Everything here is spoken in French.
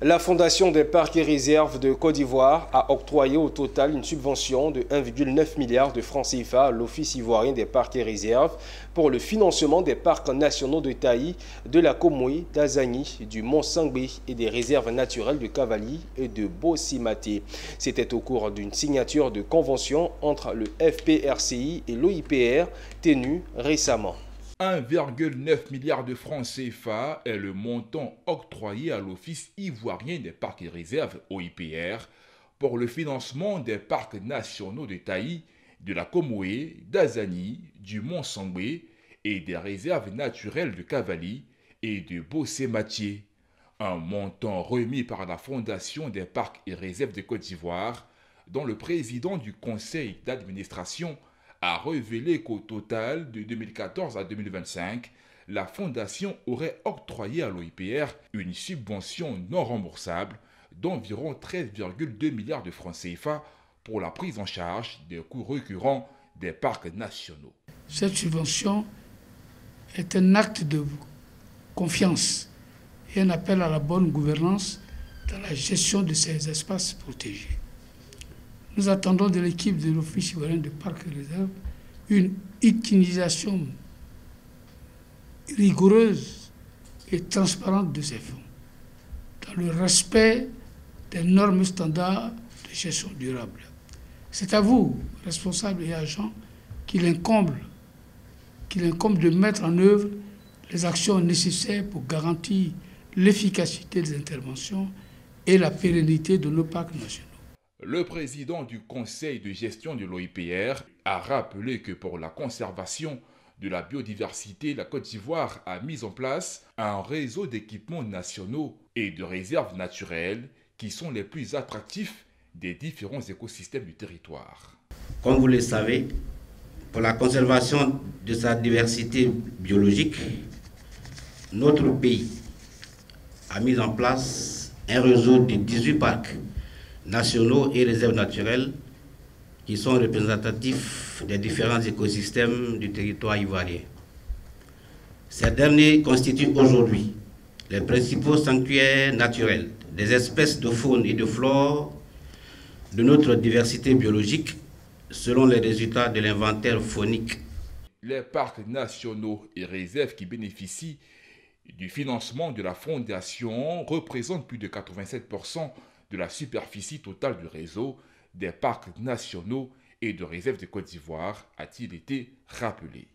La Fondation des parcs et réserves de Côte d'Ivoire a octroyé au total une subvention de 1,9 milliard de francs CFA à l'Office ivoirien des parcs et réserves pour le financement des parcs nationaux de Taï, de la Comoé, d'Azani, du Mont-Sangbé et des réserves naturelles de Cavali et de Bossimate. C'était au cours d'une signature de convention entre le FPRCI et l'OIPR tenue récemment. 1,9 milliard de francs CFA est le montant octroyé à l'Office ivoirien des parcs et réserves, OIPR, pour le financement des parcs nationaux de Taï, de la Comoé, d'Azani, du Mont-Sangbé et des réserves naturelles de Cavali et de Bossimate. Un montant remis par la Fondation des parcs et réserves de Côte d'Ivoire, dont le président du conseil d'administration a révélé qu'au total de 2014 à 2025, la Fondation aurait octroyé à l'OIPR une subvention non remboursable d'environ 13,2 milliards de francs CFA pour la prise en charge des coûts récurrents des parcs nationaux. Cette subvention est un acte de confiance et un appel à la bonne gouvernance dans la gestion de ces espaces protégés. Nous attendons de l'équipe de l'Office ivoirien de parcs et réserves une utilisation rigoureuse et transparente de ces fonds, dans le respect des normes standards de gestion durable. C'est à vous, responsables et agents, qu'il incombe de mettre en œuvre les actions nécessaires pour garantir l'efficacité des interventions et la pérennité de nos parcs nationaux. Le président du conseil de gestion de l'OIPR a rappelé que pour la conservation de la biodiversité, la Côte d'Ivoire a mis en place un réseau d'équipements nationaux et de réserves naturelles qui sont les plus attractifs des différents écosystèmes du territoire. Comme vous le savez, pour la conservation de sa diversité biologique, notre pays a mis en place un réseau de 18 parcs nationaux et réserves naturelles qui sont représentatifs des différents écosystèmes du territoire ivoirien. Ces derniers constituent aujourd'hui les principaux sanctuaires naturels des espèces de faune et de flore de notre diversité biologique selon les résultats de l'inventaire faunique. Les parcs nationaux et réserves qui bénéficient du financement de la Fondation représentent plus de 87% de la superficie totale du réseau des parcs nationaux et de réserves de Côte d'Ivoire, a-t-il été rappelé.